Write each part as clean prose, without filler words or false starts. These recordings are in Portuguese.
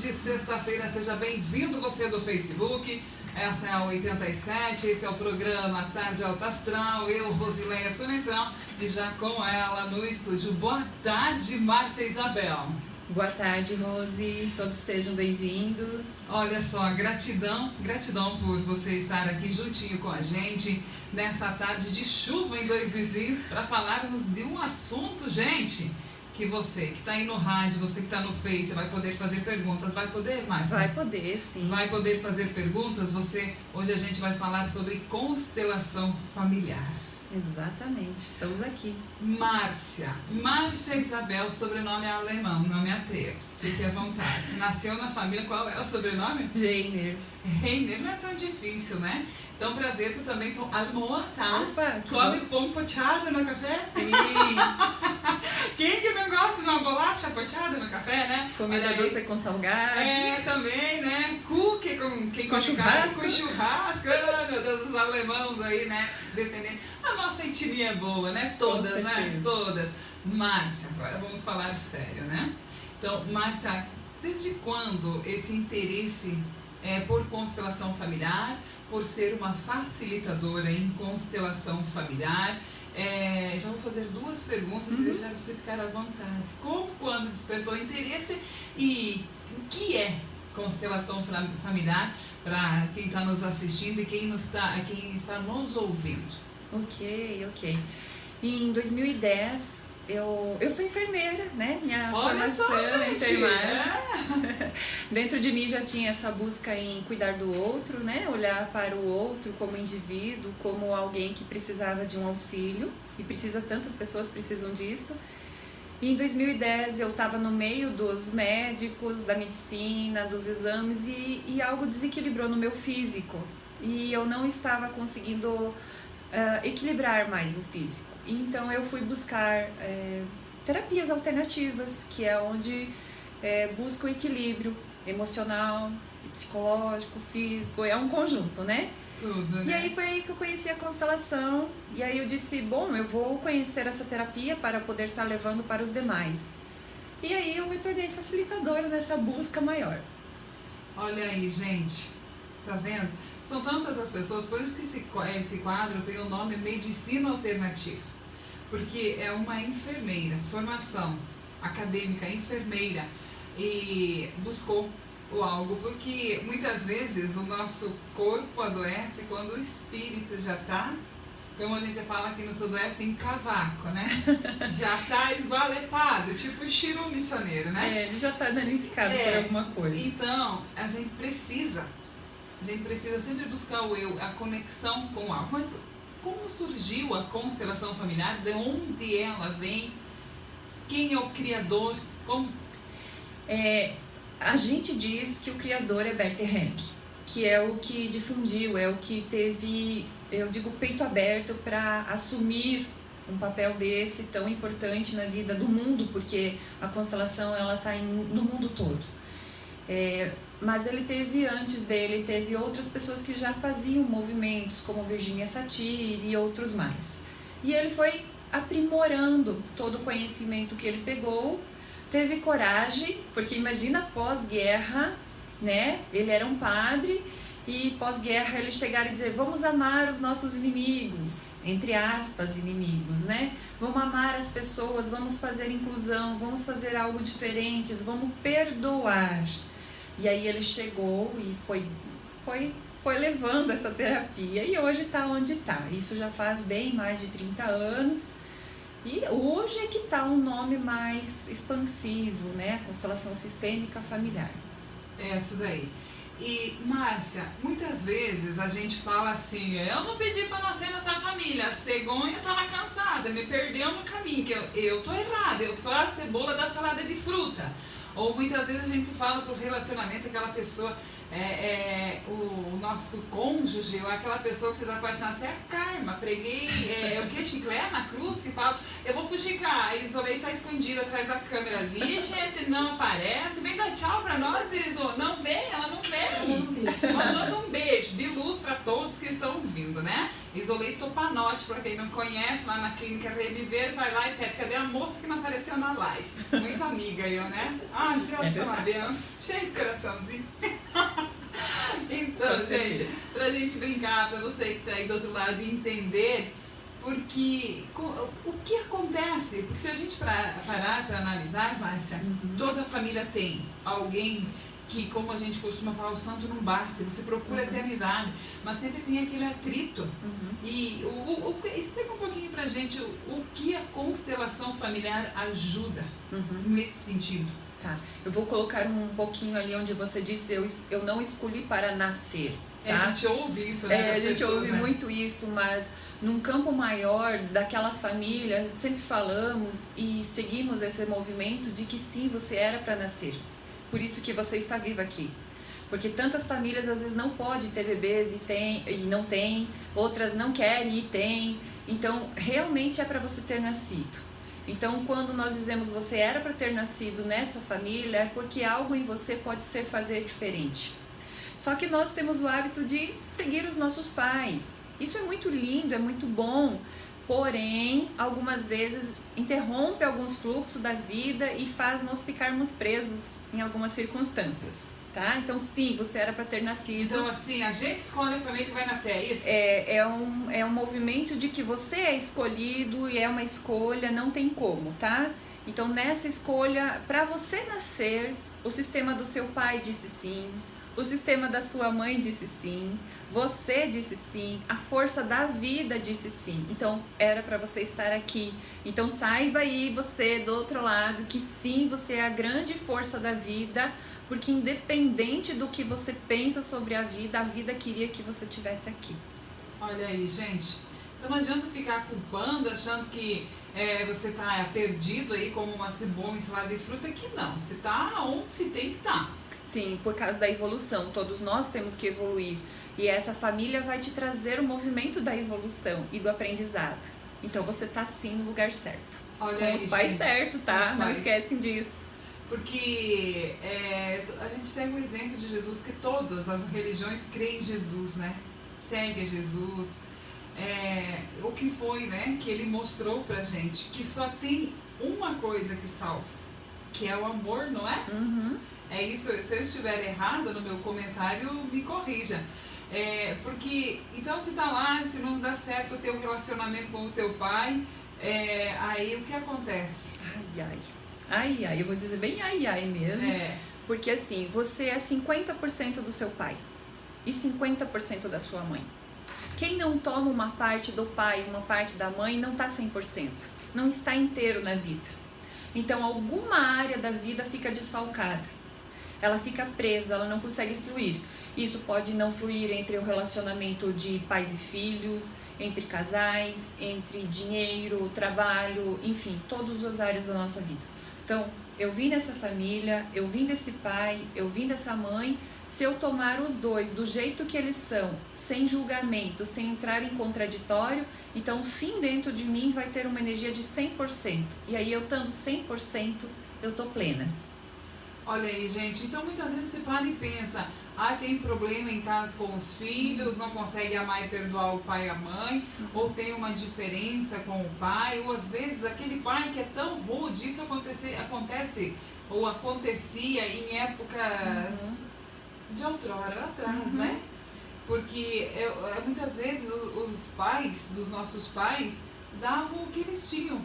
de sexta-feira, seja bem-vindo você do Facebook. Essa é a 87, esse é o programa Tarde Alta Astral, eu, Rosileia Sonestrão, e já com ela no estúdio. Boa tarde, Márcia Isabel. Boa tarde, Rose, todos sejam bem-vindos. Olha só, gratidão por você estar aqui juntinho com a gente nessa tarde de chuva em Dois Vizinhos para falarmos de um assunto, gente, que você que está aí no rádio, você que está no Face, vai poder fazer perguntas. Vai poder, Márcia? Vai poder, sim. Vai poder fazer perguntas. Hoje a gente vai falar sobre constelação familiar. Exatamente, estamos aqui. Márcia Isabel, sobrenome é alemão, nome é ateu. Fique à vontade. Nasceu na família, qual é o sobrenome? Reiner. Reiner não é tão difícil, né? Então, prazer, que eu também sou alemã, tá? Opa, come pão pochado no café? Sim. Quem que não gosta de uma bolacha pochada no café, né? Comida doce com salgado. É, também, né? Cookie com churrasco. Com churrasco. Ah, meu Deus, os alemãos aí, né? Descendentes. A nossa etnia é boa, né? Todas, né? Todas. Márcia, agora vamos falar sério, né? Então, Márcia, desde quando esse interesse por constelação familiar, por ser uma facilitadora em constelação familiar? Já vou fazer duas perguntas e deixar você ficar à vontade. Como, quando despertou interesse e o que é constelação familiar para quem está nos assistindo e quem está nos ouvindo? Ok. Em 2010, eu sou enfermeira, né? Minha formação é enfermagem. Dentro de mim já tinha essa busca em cuidar do outro, né? Olhar para o outro como indivíduo, como alguém que precisava de um auxílio. E tantas pessoas precisam disso. E em 2010 eu estava no meio dos médicos, da medicina, dos exames e algo desequilibrou no meu físico. E eu não estava conseguindo equilibrar mais o físico. Então eu fui buscar terapias alternativas, que é onde busca o equilíbrio emocional, psicológico, físico, é um conjunto, né? Tudo, né? E aí foi aí que eu conheci a constelação, e aí eu disse, bom, eu vou conhecer essa terapia para poder estar levando para os demais. E aí eu me tornei facilitadora nessa busca maior. Olha aí, gente, tá vendo? São tantas as pessoas, por isso que esse quadro tem o nome Medicina Alternativa, porque é uma enfermeira, formação acadêmica, enfermeira, e buscou algo, porque muitas vezes o nosso corpo adoece quando o espírito já está, como a gente fala aqui no Sudoeste, em cavaco, né? Já está esvalepado, tipo o Chiru missioneiro, né? Ele já está danificado por alguma coisa. Então, a gente precisa sempre buscar o eu, a conexão com algo. Mas como surgiu a constelação familiar? De onde ela vem? Quem é o criador? Como? A gente diz que o criador é Bert Hellinger, que é o que difundiu, é o que teve, eu digo, peito aberto para assumir um papel desse tão importante na vida do mundo, porque a constelação ela está no mundo todo. Mas ele teve, antes dele, teve outras pessoas que já faziam movimentos, como Virginia Satir e outros mais. E ele foi aprimorando todo o conhecimento que ele pegou, teve coragem, porque imagina pós-guerra, né? Ele era um padre e pós-guerra ele chegar e dizer, vamos amar os nossos inimigos, entre aspas, inimigos, né? Vamos amar as pessoas, vamos fazer inclusão, vamos fazer algo diferente, vamos perdoar. E aí ele chegou e foi levando essa terapia e hoje está onde está. Isso já faz bem mais de 30 anos e hoje é que está um nome mais expansivo, né? Constelação sistêmica familiar. É isso daí. E, Márcia, muitas vezes a gente fala assim, eu não pedi para nascer nessa família, a cegonha estava cansada, me perdeu no caminho, que eu tô errada, eu sou a cebola da salada de fruta. Ou muitas vezes a gente fala pro relacionamento, aquela pessoa, o nosso cônjuge, ou aquela pessoa que você está apaixonado, você é karma, preguei o que? Chiclete na cruz, que fala, eu vou fugir cá, a Isolei está escondida atrás da câmera ali, gente, não aparece, vem dar tchau pra nós, Iso, não vem, ela não vem. Mandando um beijo de luz para todos que estão ouvindo, né? Isolei Topanotti, para quem não conhece, lá na Clínica Reviver, vai lá e pede, cadê a moça que não apareceu na live? Muito amiga eu, né? Ah, Deus é uma benção, cheio de coraçãozinho. Então, gente, pra gente brincar, pra você que tá aí do outro lado entender, porque o que acontece? Porque se a gente parar para analisar, Márcia, toda família tem alguém que, como a gente costuma falar, o santo não bate, você procura ter amizade, mas sempre tem aquele atrito. E explica um pouquinho pra gente o que a constelação familiar ajuda nesse sentido. Tá, eu vou colocar um pouquinho ali onde você disse, eu não escolhi para nascer. Tá? A gente ouve isso, né? A gente ouve muito isso, mas num campo maior daquela família, sempre falamos e seguimos esse movimento de que sim, você era para nascer. Por isso que você está viva aqui. Porque tantas famílias às vezes não podem ter bebês e não tem, outras não querem e tem. Então, realmente é para você ter nascido. Então, quando nós dizemos você era para ter nascido nessa família, é porque algo em você pode ser fazer diferente. Só que nós temos o hábito de seguir os nossos pais. Isso é muito lindo, é muito bom. Porém, algumas vezes interrompe alguns fluxos da vida e faz nós ficarmos presos em algumas circunstâncias. Tá? Então, sim, você era para ter nascido. Então, assim, a gente escolhe a família que vai nascer, é isso? É um movimento de que você é escolhido e é uma escolha, não tem como, tá? Então, nessa escolha, para você nascer, o sistema do seu pai disse sim, o sistema da sua mãe disse sim, você disse sim, a força da vida disse sim. Então, era para você estar aqui. Então, saiba aí, você do outro lado, que sim, você é a grande força da vida, porque independente do que você pensa sobre a vida queria que você estivesse aqui. Olha aí, gente. Então não adianta ficar culpando, achando que você está perdido aí como uma cebola em salada de fruta, que não. Você está onde você tem que estar. Sim, por causa da evolução. Todos nós temos que evoluir. E essa família vai te trazer o movimento da evolução e do aprendizado. Então você está sim no lugar certo. Olha com aí, os pais certos, tá? Não esquecem disso. Porque a gente segue o exemplo de Jesus, que todas as religiões creem em Jesus, né? Segue a Jesus. O que foi, né? Que ele mostrou pra gente que só tem uma coisa que salva, que é o amor, não é? É isso, se eu estiver errada no meu comentário, me corrija. Porque, então se tá lá, se não dá certo o teu relacionamento com o teu pai, aí o que acontece? Ai, eu vou dizer bem ai mesmo, porque assim, você é 50% do seu pai e 50% da sua mãe. Quem não toma uma parte do pai, uma parte da mãe, não está 100%, não está inteiro na vida. Então, alguma área da vida fica desfalcada, ela fica presa, ela não consegue fluir. Isso pode não fluir entre o relacionamento de pais e filhos, entre casais, entre dinheiro, trabalho, enfim, todas as áreas da nossa vida. Então, eu vim dessa família, eu vim desse pai, eu vim dessa mãe. Se eu tomar os dois do jeito que eles são, sem julgamento, sem entrar em contraditório, então sim, dentro de mim vai ter uma energia de 100%. E aí eu estando 100%, eu tô plena. Olha aí, gente, então muitas vezes você para e pensa, tem problema em casa com os filhos, não consegue amar e perdoar o pai e a mãe, ou tem uma diferença com o pai, ou às vezes aquele pai que é tão rude, isso acontece ou acontecia em épocas de outrora, lá atrás, né? Porque muitas vezes os pais, dos nossos pais, davam o que eles tinham.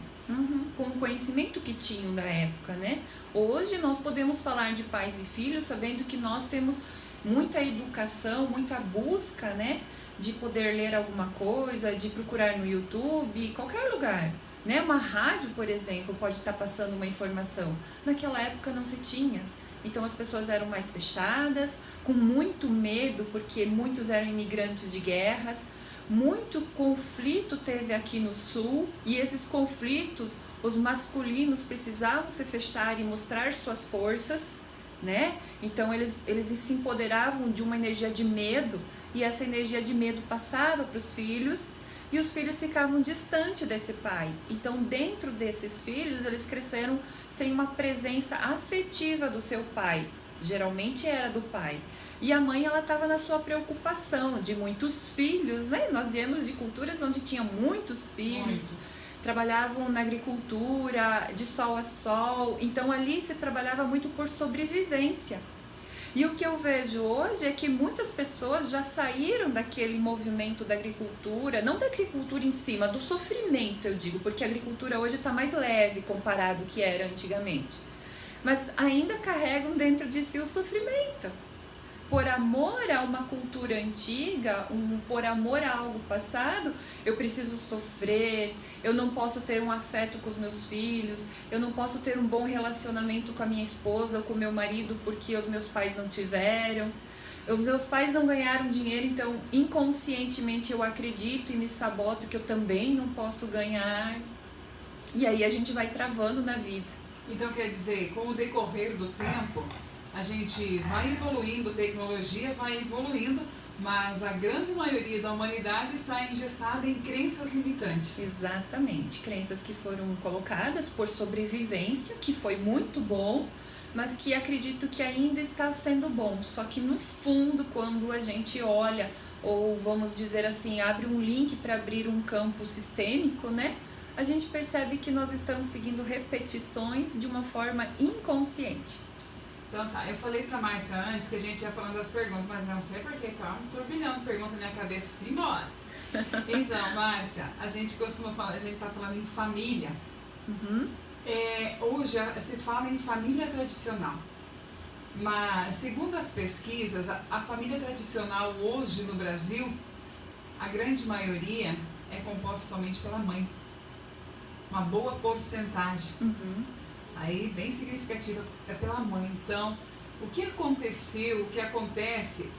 Com o conhecimento que tinham da época, né? Hoje nós podemos falar de pais e filhos sabendo que nós temos muita educação, muita busca, né? De poder ler alguma coisa, de procurar no YouTube, qualquer lugar, né? Uma rádio, por exemplo, pode estar passando uma informação. Naquela época não se tinha. Então as pessoas eram mais fechadas, com muito medo, porque muitos eram imigrantes de guerras. Muito conflito teve aqui no sul, e esses conflitos, os masculinos precisavam se fechar e mostrar suas forças, né? Então eles se empoderavam de uma energia de medo, e essa energia de medo passava para os filhos, e os filhos ficavam distantes desse pai. Então dentro desses filhos eles cresceram sem uma presença afetiva do seu pai, geralmente era do pai. E a mãe, ela estava na sua preocupação de muitos filhos, né? Nós viemos de culturas onde tinha muitos filhos, trabalhavam na agricultura, de sol a sol, então ali se trabalhava muito por sobrevivência. E o que eu vejo hoje é que muitas pessoas já saíram daquele movimento da agricultura, não da agricultura em cima, do sofrimento, eu digo, porque a agricultura hoje está mais leve comparado ao que era antigamente. Mas ainda carregam dentro de si o sofrimento. Por amor a uma cultura antiga, por amor a algo passado, eu preciso sofrer, eu não posso ter um afeto com os meus filhos, eu não posso ter um bom relacionamento com a minha esposa ou com o meu marido porque os meus pais não tiveram. Os meus pais não ganharam dinheiro, então inconscientemente eu acredito e me saboto que eu também não posso ganhar. E aí a gente vai travando na vida. Então quer dizer, com o decorrer do tempo, a gente vai evoluindo, tecnologia vai evoluindo, mas a grande maioria da humanidade está engessada em crenças limitantes. Exatamente, crenças que foram colocadas por sobrevivência, que foi muito bom, mas que acredito que ainda está sendo bom. Só que no fundo, quando a gente olha, ou vamos dizer assim, abre um link para abrir um campo sistêmico, né? A gente percebe que nós estamos seguindo repetições de uma forma inconsciente. Então tá, eu falei pra Márcia antes que a gente ia falando das perguntas, mas não sei porque tá um turbilhão de perguntas na minha cabeça, simbora. Então, Márcia, a gente costuma falar, a gente tá falando em família. Hoje se fala em família tradicional, mas segundo as pesquisas, a família tradicional hoje no Brasil, a grande maioria é composta somente pela mãe. Uma boa porcentagem. Aí bem significativa é pela mãe. Então, o que aconteceu, o que acontece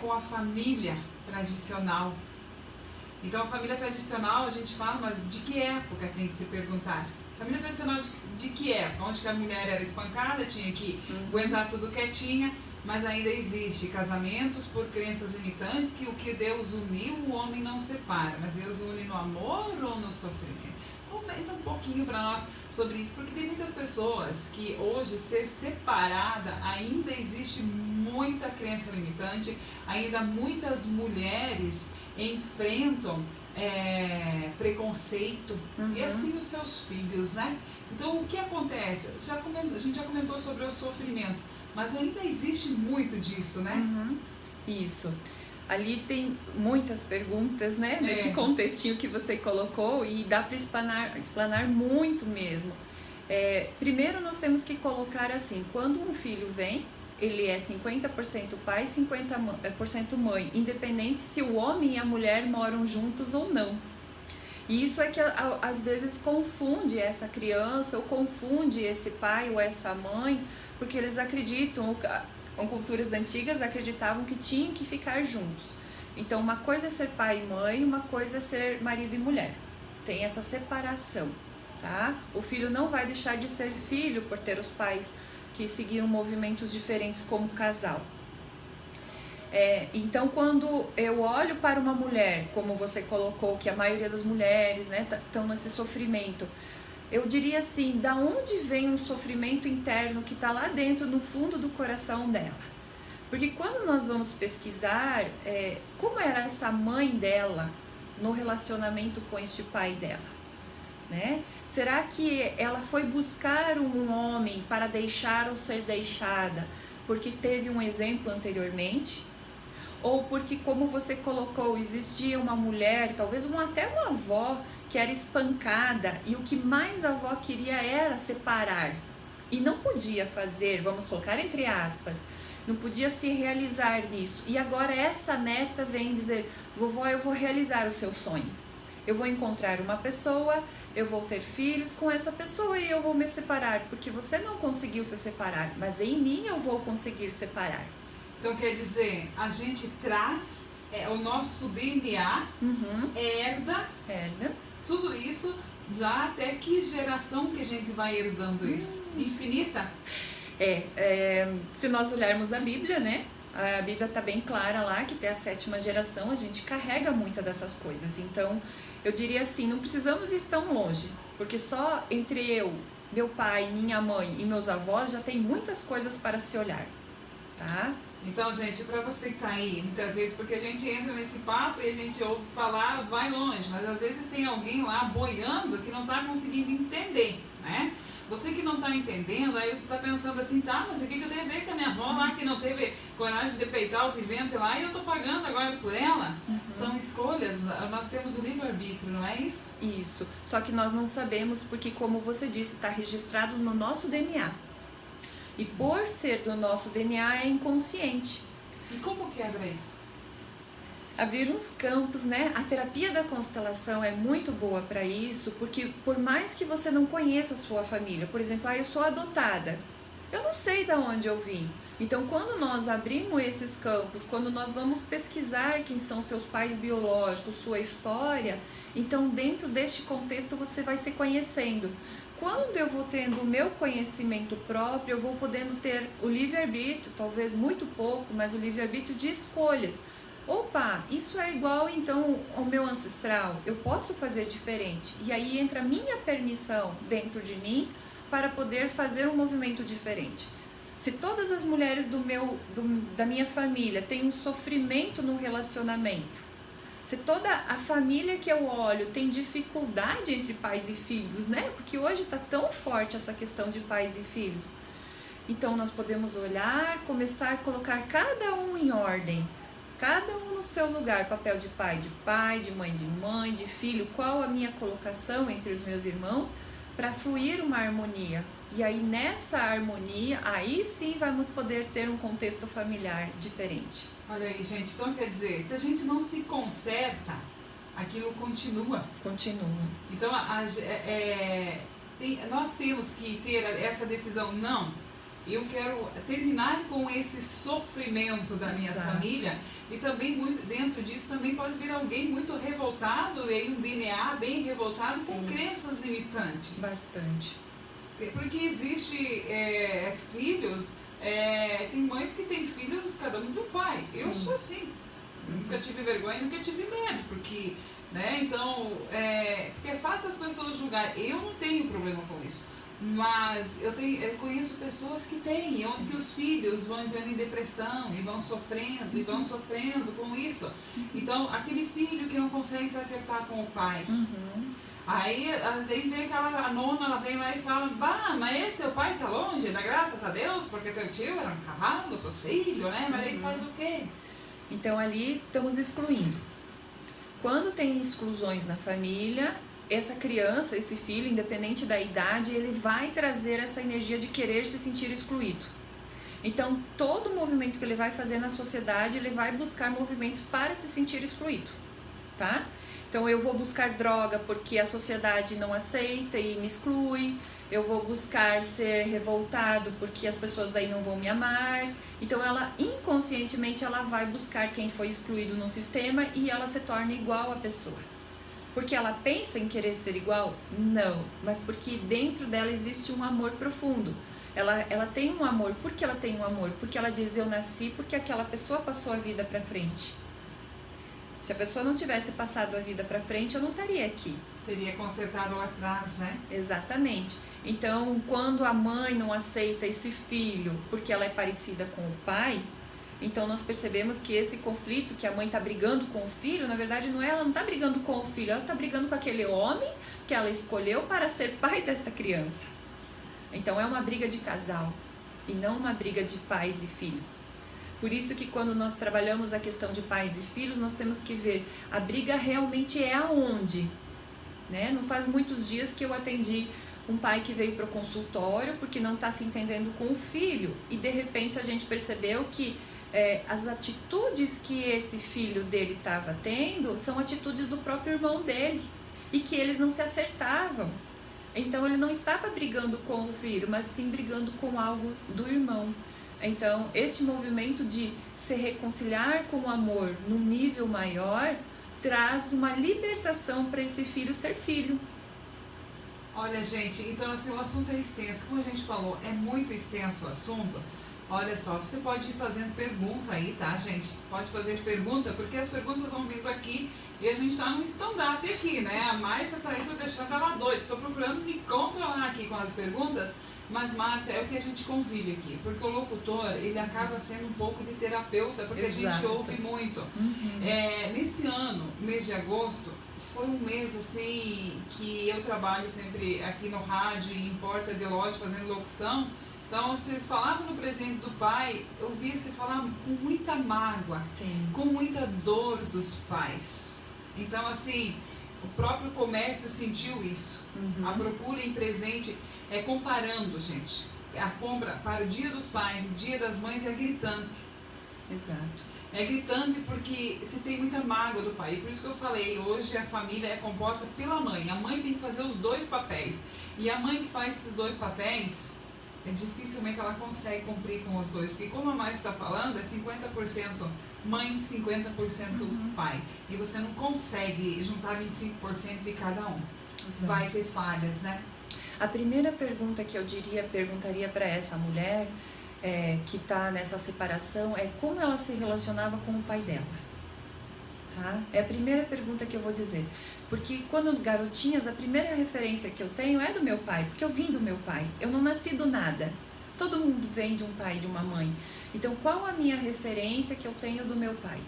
com a família tradicional? Então, a família tradicional, a gente fala, mas de que época tem que se perguntar? Família tradicional de que época? Onde que a mulher era espancada, tinha que aguentar tudo quietinha, mas ainda existe casamentos por crenças limitantes que o que Deus uniu, o homem não separa. Mas Deus une no amor ou no sofrimento? Comenta um pouquinho para nós sobre isso, porque tem muitas pessoas que hoje ser separada ainda existe muita crença limitante, ainda muitas mulheres enfrentam preconceito e assim os seus filhos, né? Então o que acontece? A gente já comentou sobre o sofrimento, mas ainda existe muito disso, né? Isso. Ali tem muitas perguntas, né, nesse contextinho que você colocou, e dá para explanar muito mesmo. Primeiro nós temos que colocar assim, quando um filho vem, ele é 50% pai, 50% mãe, independente se o homem e a mulher moram juntos ou não. E isso é que às vezes confunde essa criança, ou confunde esse pai ou essa mãe, porque eles acreditam, com culturas antigas, acreditavam que tinham que ficar juntos. Então, uma coisa é ser pai e mãe, uma coisa é ser marido e mulher. Tem essa separação, tá? O filho não vai deixar de ser filho por ter os pais que seguiam movimentos diferentes como casal. Então, quando eu olho para uma mulher, como você colocou, que a maioria das mulheres, né, estão nesse sofrimento, eu diria assim, da onde vem um sofrimento interno que está lá dentro, no fundo do coração dela? Porque quando nós vamos pesquisar como era essa mãe dela no relacionamento com este pai dela, né? Será que ela foi buscar um homem para deixar ou ser deixada porque teve um exemplo anteriormente? Ou porque, como você colocou, existia uma mulher, talvez até uma avó, que era espancada, e o que mais a avó queria era separar, e não podia fazer, vamos colocar entre aspas, não podia se realizar nisso, e agora essa neta vem dizer, vovó, eu vou realizar o seu sonho, eu vou encontrar uma pessoa, eu vou ter filhos com essa pessoa e eu vou me separar, porque você não conseguiu se separar, mas em mim eu vou conseguir separar. Então quer dizer, a gente traz o nosso DNA, herda tudo isso, já até que geração que a gente vai herdando isso? Infinita? Se nós olharmos a Bíblia, né? A Bíblia está bem clara lá que até a 7ª geração a gente carrega muitas dessas coisas. Então, eu diria assim, não precisamos ir tão longe, porque só entre eu, meu pai, minha mãe e meus avós já tem muitas coisas para se olhar, tá? Então, gente, para você que tá aí, muitas vezes, porque a gente entra nesse papo e a gente ouve falar, vai longe, mas às vezes tem alguém lá boiando que não tá conseguindo entender, né? Você que não está entendendo, aí você está pensando assim, tá, mas o que eu tenho a ver com a minha avó lá que não teve coragem de peitar o vivente lá e eu estou pagando agora por ela? São escolhas, nós temos o livre-arbítrio, não é isso? Isso, só que nós não sabemos porque, como você disse, está registrado no nosso DNA. E por ser do nosso DNA é inconsciente. E como quebra isso? Abrir uns campos, né? A terapia da constelação é muito boa para isso, porque por mais que você não conheça a sua família, por exemplo, eu sou adotada, eu não sei de onde eu vim. Então, quando nós abrimos esses campos, quando nós vamos pesquisar quem são seus pais biológicos, sua história, então dentro deste contexto você vai se conhecendo. Quando eu vou tendo o meu conhecimento próprio, eu vou podendo ter o livre-arbítrio, talvez muito pouco, mas o livre-arbítrio de escolhas. Opa, isso é igual então ao meu ancestral, eu posso fazer diferente. E aí entra a minha permissão dentro de mim para poder fazer um movimento diferente. Se todas as mulheres da minha família têm um sofrimento no relacionamento, se toda a família que eu olho tem dificuldade entre pais e filhos, né? Porque hoje está tão forte essa questão de pais e filhos. Então nós podemos olhar, começar a colocar cada um em ordem. Cada um no seu lugar, papel de pai, de mãe, de filho, qual a minha colocação entre os meus irmãos para fluir uma harmonia. E aí nessa harmonia, aí sim vamos poder ter um contexto familiar diferente. Olha aí, gente, então quer dizer, se a gente não se conserta, aquilo continua. Continua. Então nós temos que ter essa decisão, não, eu quero terminar com esse sofrimento da minha família. E também muito, dentro disso também pode vir alguém muito revoltado, e um DNA bem revoltado, sim, com crenças limitantes. Bastante. Porque existe filhos, tem mães que têm filhos cada um do pai. Sim. Eu sou assim. Nunca tive vergonha, nunca tive medo, porque, né, então, porque é fácil as pessoas julgarem. Eu não tenho problema com isso. Mas eu conheço pessoas que têm, onde que os filhos vão entrando em depressão e vão sofrendo com isso. Então, aquele filho que não consegue se acertar com o pai. Aí vem a nona, ela vem lá e fala, bah, mas esse seu pai tá longe, dá graças a Deus, porque teu tio era um cavalo pros filhos, né? Mas ele faz o quê? Então, ali estamos excluindo. Quando tem exclusões na família, essa criança, esse filho, independente da idade, ele vai trazer essa energia de querer se sentir excluído. Então, todo movimento que ele vai fazer na sociedade, ele vai buscar movimentos para se sentir excluído, tá? Então, eu vou buscar droga porque a sociedade não aceita e me exclui. Eu vou buscar ser revoltado porque as pessoas daí não vão me amar. Então, ela inconscientemente ela vai buscar quem foi excluído no sistema e ela se torna igual à pessoa. Porque ela pensa em querer ser igual? Não, mas porque dentro dela existe um amor profundo. Ela tem um amor. Por que ela tem um amor? Porque ela diz, eu nasci porque aquela pessoa passou a vida para frente. Se a pessoa não tivesse passado a vida para frente, eu não estaria aqui. Teria consertado lá atrás, né? Exatamente. Então, quando a mãe não aceita esse filho porque ela é parecida com o pai, então nós percebemos que esse conflito que a mãe está brigando com o filho, na verdade ela não está brigando com o filho, ela está brigando com aquele homem que ela escolheu para ser pai desta criança. Então é uma briga de casal e não uma briga de pais e filhos. Por isso que quando nós trabalhamos a questão de pais e filhos, nós temos que ver a briga realmente é aonde, né? Não faz muitos dias que eu atendi um pai que veio para o consultório porque não está se entendendo com o filho e de repente a gente percebeu que as atitudes que esse filho dele estava tendo são atitudes do próprio irmão dele e que eles não se acertavam. Então ele não estava brigando com o filho, mas sim brigando com algo do irmão. Então este movimento de se reconciliar com o amor num nível maior traz uma libertação para esse filho ser filho. Olha, gente, então assim, o assunto é extenso. Como a gente falou, é muito extenso o assunto. Olha só, você pode ir fazendo pergunta aí, tá, gente? Pode fazer pergunta, porque as perguntas vão vindo aqui e a gente tá num stand-up aqui, né? A Márcia tá aí, tô deixando ela doida. Tô procurando me controlar aqui com as perguntas, Mas, Márcia, é o que a gente convive aqui, porque o locutor, ele acaba sendo um pouco de terapeuta, porque Exato. a gente ouve muito. Nesse ano, mês de agosto, foi um mês assim que eu trabalho sempre aqui no rádio e em porta de loja fazendo locução. Então, você falava no presente do pai, eu via você falar com muita mágoa, Sim. com muita dor dos pais. Então, assim, o próprio comércio sentiu isso. A procura em presente, comparando, gente, a compra para o Dia dos Pais e Dia das Mães é gritante. Exato. É gritante porque se tem muita mágoa do pai. E por isso que eu falei, hoje a família é composta pela mãe. A mãe tem que fazer os dois papéis. E a mãe que faz esses dois papéis, dificilmente ela consegue cumprir com os dois. Porque como a Mari está falando, é 50% mãe, 50% pai. E você não consegue juntar 25% de cada um. Exato. Vai ter falhas, né? A primeira pergunta que eu perguntaria para essa mulher que está nessa separação é como ela se relacionava com o pai dela. Tá? É a primeira pergunta que eu vou dizer. Porque quando garotinhas, a primeira referência que eu tenho é do meu pai, porque eu vim do meu pai. Eu não nasci do nada. Todo mundo vem de um pai e de uma mãe. Então, qual a minha referência que eu tenho do meu pai?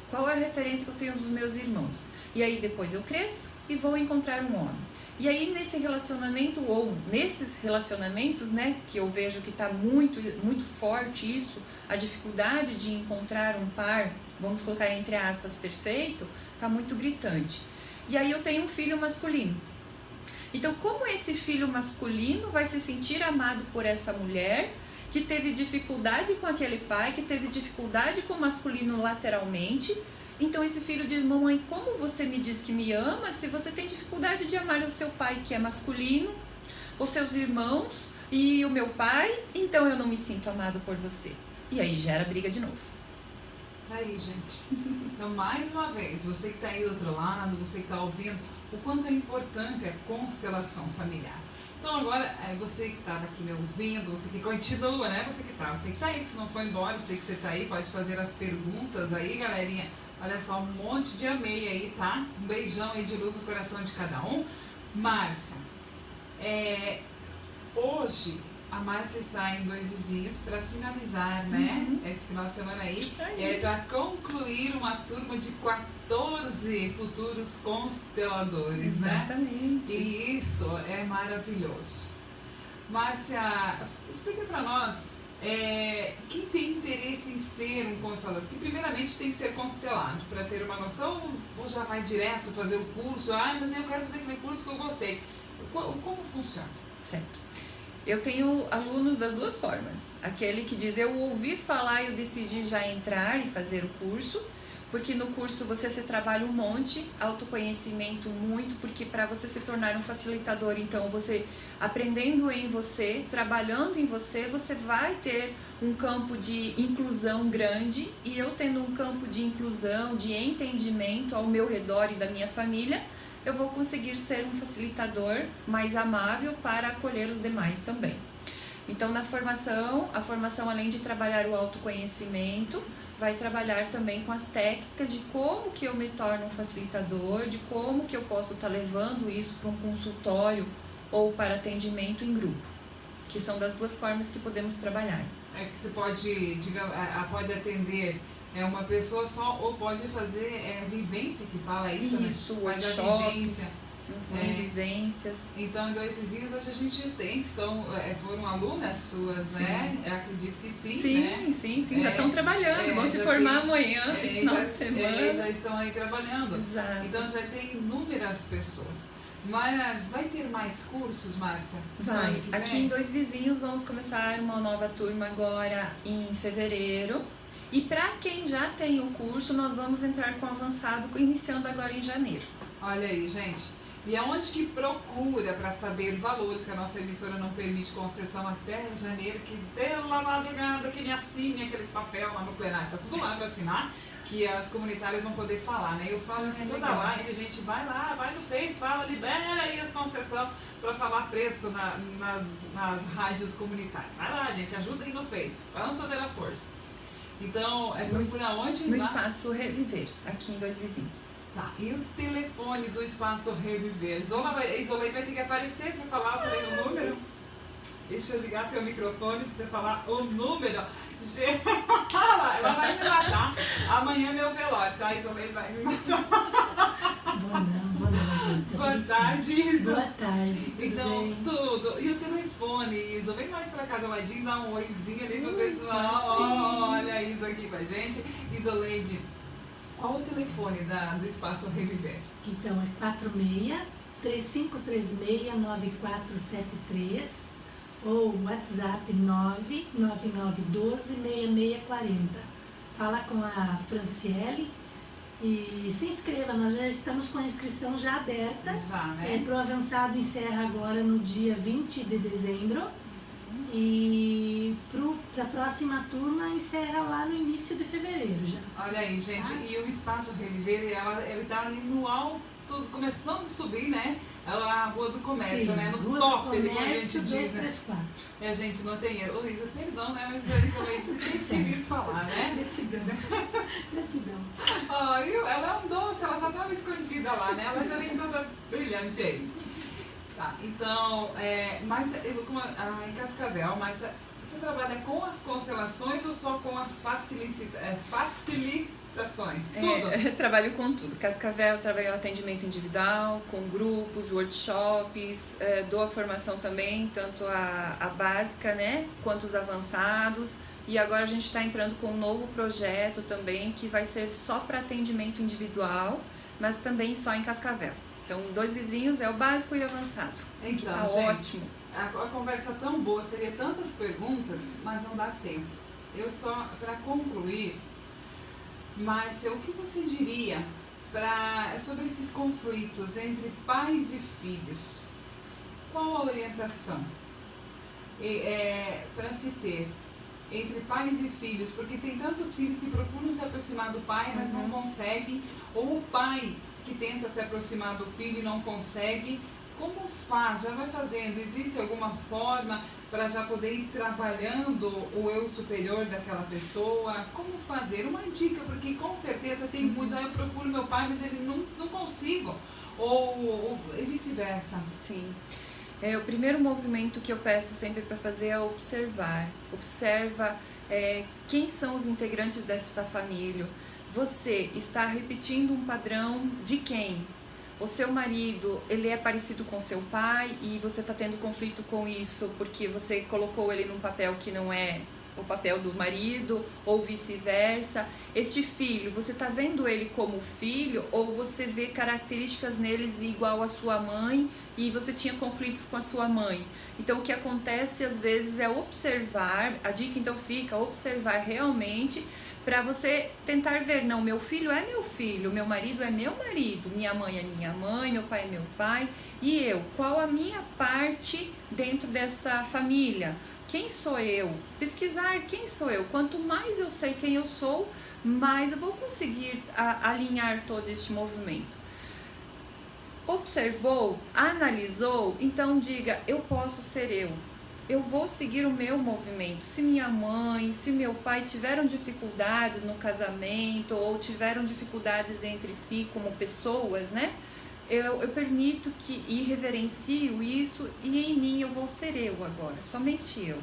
Qual é a referência que eu tenho dos meus irmãos? E aí depois eu cresço e vou encontrar um homem. E aí nesse relacionamento, ou nesses relacionamentos, né, que eu vejo que está muito, muito forte isso, a dificuldade de encontrar um par, vamos colocar entre aspas, perfeito, está muito gritante. E aí eu tenho um filho masculino. Então como esse filho masculino vai se sentir amado por essa mulher que teve dificuldade com aquele pai, que teve dificuldade com o masculino lateralmente? Então esse filho diz, mamãe, como você me diz que me ama se você tem dificuldade de amar o seu pai que é masculino, os seus irmãos e o meu pai, então eu não me sinto amado por você. E aí gera briga de novo. Aí, gente. Então, mais uma vez, você que está aí do outro lado, você que está ouvindo, o quanto é importante a constelação familiar. Então agora, você que estava aqui me ouvindo, você que continua, né? Você que está aí, que você não foi embora, você que você está aí, pode fazer as perguntas aí, galerinha. Olha só, um monte de amei aí, tá? Um beijão aí de luz no coração de cada um. Márcia, hoje a Márcia está em Dois Vizinhos para finalizar, né? Esse final de semana aí. Para concluir uma turma de 14 futuros consteladores, né? Exatamente. E isso é maravilhoso. Márcia, explica para nós, quem tem interesse em ser um constelador? Porque primeiramente tem que ser constelado para ter uma noção, ou já vai direto fazer o curso, mas eu quero fazer aquele curso que eu gostei. Como funciona? Certo. Eu tenho alunos das duas formas. Aquele que diz, eu ouvi falar e eu decidi já entrar e fazer o curso, porque no curso você trabalha um monte, autoconhecimento muito, porque para você se tornar um facilitador, então você aprendendo em você, trabalhando em você, você vai ter um campo de inclusão grande, e eu tendo um campo de inclusão, de entendimento ao meu redor e da minha família, eu vou conseguir ser um facilitador mais amável para acolher os demais também. Então, na formação, a formação, além de trabalhar o autoconhecimento, vai trabalhar também com as técnicas de como que eu me torno um facilitador, de como que eu posso estar levando isso para um consultório ou para atendimento em grupo, que são das duas formas que podemos trabalhar. Que você pode atender uma pessoa só, ou pode fazer vivência, que fala isso, né? Isso, Faz a vivência. Vivências. Então, em Dois Vizinhos, hoje a gente tem, que foram alunas suas, sim, né? Eu acredito que sim, né? Sim, já estão trabalhando, vão se formar amanhã, esse final de semana. Já estão aí trabalhando. Exato. Então, já tem inúmeras pessoas. Mas vai ter mais cursos, Márcia? Vai. Aqui em Dois Vizinhos vamos começar uma nova turma agora em fevereiro. E para quem já tem o curso, nós vamos entrar com o avançado, iniciando agora em janeiro. Olha aí, gente. E aonde que procura para saber valores, que a nossa emissora não permite concessão até janeiro, que pela madrugada que me assine aqueles papel lá no plenário, tá tudo lá para assinar, que as comunitárias vão poder falar, né? Eu falo assim, toda live, a gente vai lá, vai no Face, fala, libera aí as concessões para falar preço nas rádios comunitárias. Vai lá, gente, ajuda aí no Face, vamos fazer a força. Então, procura onde? No Espaço Reviver, aqui em Dois Vizinhos. Tá, e o telefone do Espaço Reviver? Isolei vai ter que aparecer para falar o número? deixa eu ligar teu microfone pra você falar o número. Ela vai me matar. Amanhã é meu velório, tá? Isolene vai me matar. Boa não, gente. Boa tarde, Isa. Boa tarde, tudo então, bem? tudo. E o telefone, Isa? Vem mais pra cá do ladinho, dá um oizinho ali pro pessoal. Olha isso aqui pra gente. Isolene, qual o telefone do Espaço Reviver? Então, é 46-3536-9473 ou WhatsApp 99912-6640. Fala com a Franciele e se inscreva, nós já estamos com a inscrição já aberta. Já, né? Pro avançado encerra agora no dia 20 de dezembro e para a próxima turma encerra lá no início de fevereiro já. Olha aí, gente, e o Espaço Reviver, ele tá ali no alto, começando a subir, né? É a Rua do Comércio, Sim, né? No Rua top, do ali, como a Comércio, gente diz, né? 234. E a gente não tem erro. Ô, Isa, perdão, né? Mas eu falei, você tem que falar, né? Gratidão. Gratidão. Ó, ela é um doce, ela só estava escondida lá, né? Ela já vem toda brilhante aí. Tá, então, mas em Cascavel, mas você trabalha com as constelações ou só com as facilitações? Tudo? Trabalho com tudo. Cascavel, trabalho atendimento individual, com grupos, workshops, dou a formação também, tanto a básica, né, quanto os avançados. E agora a gente está entrando com um novo projeto também, que vai ser só para atendimento individual, mas também só em Cascavel. Então, 2 vizinhos é o básico e o avançado. Então, tá gente, ótimo. A conversa é tão boa, teria tantas perguntas, mas não dá tempo. Eu só, para concluir, Márcia, o que você diria sobre esses conflitos entre pais e filhos? Qual a orientação para se ter entre pais e filhos? Porque tem tantos filhos que procuram se aproximar do pai, mas não conseguem, ou o pai que tenta se aproximar do filho e não consegue. Como faz? Já vai fazendo? Existe alguma forma para já poder ir trabalhando o eu superior daquela pessoa? Como fazer? Uma dica, porque com certeza tem muitos, eu procuro meu pai, mas ele não consigo. Ou vice-versa. Sim. O primeiro movimento que eu peço sempre para fazer é observar. Observa quem são os integrantes dessa família. Você está repetindo um padrão de quem? O seu marido, ele é parecido com seu pai e você está tendo conflito com isso porque você colocou ele num papel que não é o papel do marido, ou vice-versa. Este filho, você está vendo ele como filho ou você vê características neles igual à sua mãe e você tinha conflitos com a sua mãe? Então o que acontece às vezes é observar, a dica então fica observar realmente, para você tentar ver, não, meu filho é meu filho, meu marido é meu marido, minha mãe é minha mãe, meu pai é meu pai, e eu, qual a minha parte dentro dessa família? Quem sou eu? Pesquisar quem sou eu. Quanto mais eu sei quem eu sou, mais eu vou conseguir alinhar todo este movimento. Observou, analisou, então diga, eu posso ser eu. Eu vou seguir o meu movimento. Se minha mãe, se meu pai tiveram dificuldades no casamento ou tiveram dificuldades entre si como pessoas, né? Eu permito e reverencio isso e em mim eu vou ser eu agora, somente eu.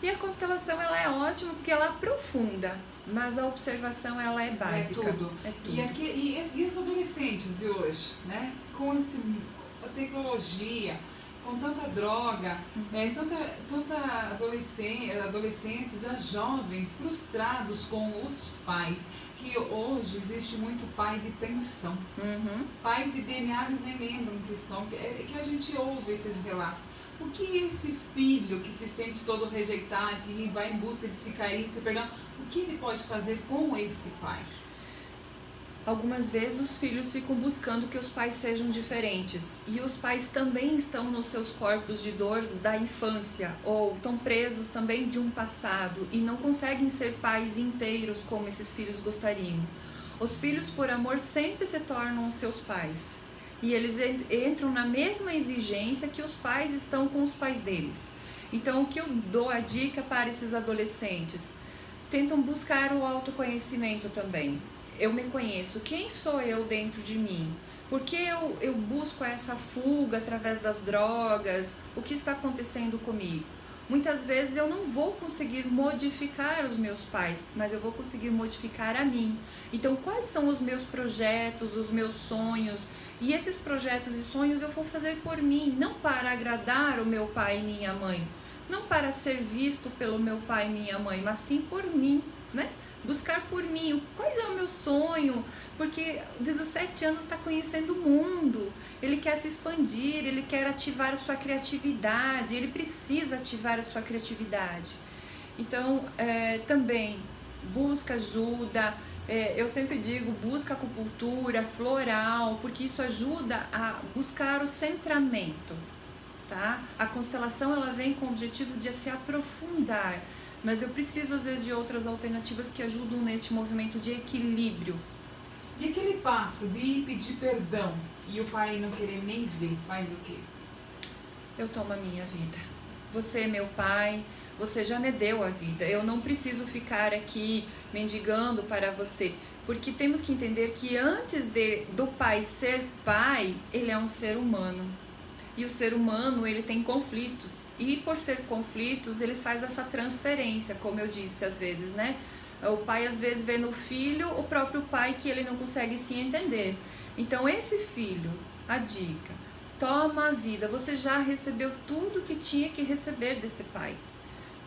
E a constelação ela é ótima porque ela aprofunda, mas a observação ela é básica. É tudo. E os adolescentes de hoje, né? Com a tecnologia, com tanta droga, tanta adolescentes, já jovens, frustrados com os pais, que hoje existe muito pai de pensão, pai de DNA, eles nem lembram que são, que a gente ouve esses relatos. O que esse filho que se sente todo rejeitado, que vai em busca de se cair, de se perdão, o que ele pode fazer com esse pai? Algumas vezes os filhos ficam buscando que os pais sejam diferentes e os pais também estão nos seus corpos de dor da infância ou estão presos também de um passado e não conseguem ser pais inteiros como esses filhos gostariam. Os filhos por amor sempre se tornam os seus pais e eles entram na mesma exigência que os pais estão com os pais deles. Então o que eu dou a dica para esses adolescentes? Tentam buscar o autoconhecimento também. Eu me conheço, quem sou eu dentro de mim? Por que eu busco essa fuga através das drogas? O que está acontecendo comigo? Muitas vezes eu não vou conseguir modificar os meus pais, mas eu vou conseguir modificar a mim. Então, quais são os meus projetos, os meus sonhos? E esses projetos e sonhos eu vou fazer por mim, não para agradar o meu pai e minha mãe, não para ser visto pelo meu pai e minha mãe, mas sim por mim, né? Buscar por mim, qual é o meu sonho? Porque 17 anos está conhecendo o mundo, ele quer se expandir, ele quer ativar a sua criatividade, ele precisa ativar a sua criatividade. Então, também, busca ajuda, eu sempre digo, busca acupuntura, floral, porque isso ajuda a buscar o centramento, tá? A constelação, ela vem com o objetivo de se aprofundar, mas eu preciso, às vezes, de outras alternativas que ajudam nesse movimento de equilíbrio. E aquele passo de ir pedir perdão e o pai não querer nem ver, faz o quê? Eu tomo a minha vida. Você é meu pai, você já me deu a vida. Eu não preciso ficar aqui mendigando para você. Porque temos que entender que antes do pai ser pai, ele é um ser humano. E o ser humano, ele tem conflitos. E por ser conflitos, ele faz essa transferência, como eu disse às vezes, né? O pai às vezes vê no filho o próprio pai que ele não consegue se entender. Então esse filho, a dica, toma a vida. Você já recebeu tudo que tinha que receber desse pai.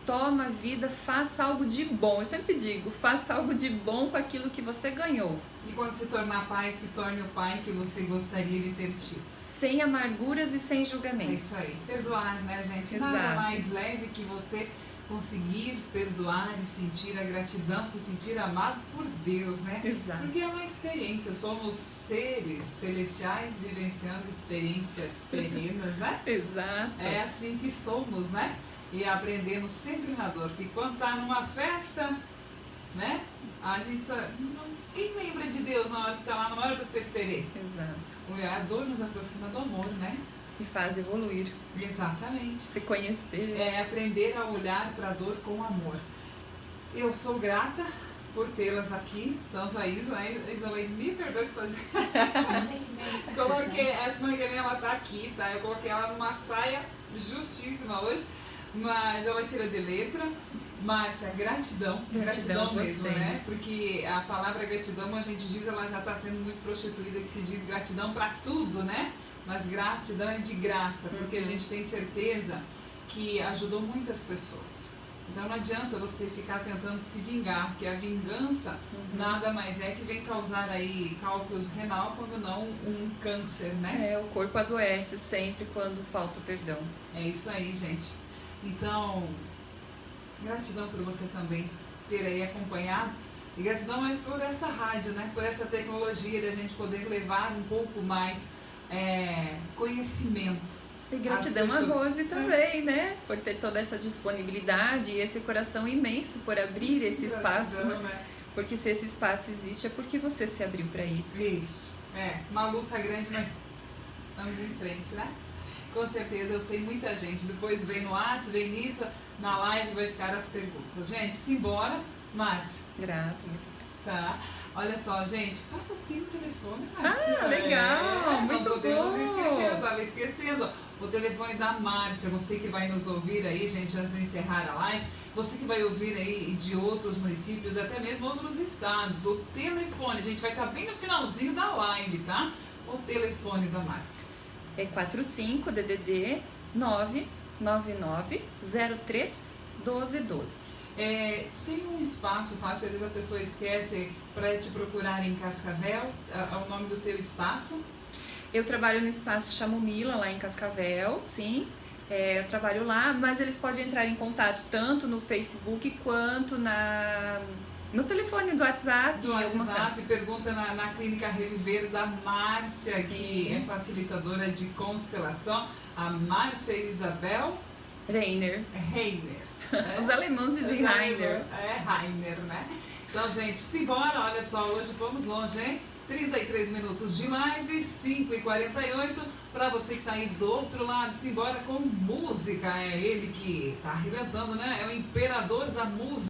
Toma a vida, faça algo de bom. Eu sempre digo, faça algo de bom com aquilo que você ganhou. E quando se tornar pai, se torne o pai que você gostaria de ter tido. Sem amarguras e sem julgamentos. É isso aí. Perdoar, né, gente? Exato. Nada mais leve que você conseguir perdoar e sentir a gratidão, se sentir amado por Deus, né? Exato. Porque é uma experiência, somos seres celestiais vivenciando experiências terrenas, né? Exato. É assim que somos, né? E aprendemos sempre na dor, porque quando tá numa festa, né? A gente só... Quem lembra de Deus na hora que tá lá, na hora do festerê? Exato. A dor nos aproxima do amor, né? E faz evoluir. Exatamente. Se conhecer. É aprender a olhar para a dor com amor. Eu sou grata por tê-las aqui, tanto a Isa, me perdoe de fazer. Coloquei, a semana que vem ela tá aqui, tá? Eu coloquei ela numa saia justíssima hoje, mas ela tira de letra. Márcia, gratidão mesmo, vocês, né? Porque a palavra gratidão, a gente diz, ela já está sendo muito prostituída, que se diz gratidão para tudo, né? Mas gratidão é de graça, porque a gente tem certeza que ajudou muitas pessoas. Então não adianta você ficar tentando se vingar, porque a vingança nada mais é que vem causar aí cálculos renal, quando não um câncer, né? O corpo adoece sempre quando falta o perdão. É isso aí, gente. Então, gratidão por você também ter aí acompanhado. E gratidão mais por essa rádio, né? Por essa tecnologia, da gente poder levar um pouco mais conhecimento. E gratidão a Rose também, né? Por ter toda essa disponibilidade e esse coração imenso por abrir esse espaço. Né? Porque se esse espaço existe é porque você se abriu para isso. Isso. Uma luta grande, mas vamos em frente, né? Com certeza, eu sei muita gente. Depois vem no WhatsApp, vem nisso, na live vai ficar as perguntas. Gente, simbora. Márcia. Grata, muito Tá. Olha só, gente, passa o telefone, Márcia. Legal, muito bom. Não podemos esquecer, eu estava esquecendo. O telefone da Márcia, você que vai nos ouvir aí, gente, antes de encerrar a live, você que vai ouvir aí de outros municípios, até mesmo outros estados, o telefone, a gente vai estar bem no finalzinho da live, tá? O telefone da Márcia. É 45 DDD 999 03 1212. Tu tem um espaço fácil, às vezes a pessoa esquece, para te procurar em Cascavel, é o nome do teu espaço? Eu trabalho no espaço Chamomila, lá em Cascavel, sim. Eu trabalho lá, mas eles podem entrar em contato tanto no Facebook quanto no telefone do WhatsApp. Do WhatsApp, pergunta na Clínica Reviver da Márcia, sim, que é facilitadora de constelação, a Márcia Isabel Reiner. Os alemães dizem Reiner. Reiner, né? Então, gente, simbora, olha só, hoje vamos longe, hein? 33 minutos de live, 5h48, para você que está aí do outro lado, simbora com música, é ele que está arrebentando, né? É o imperador da música.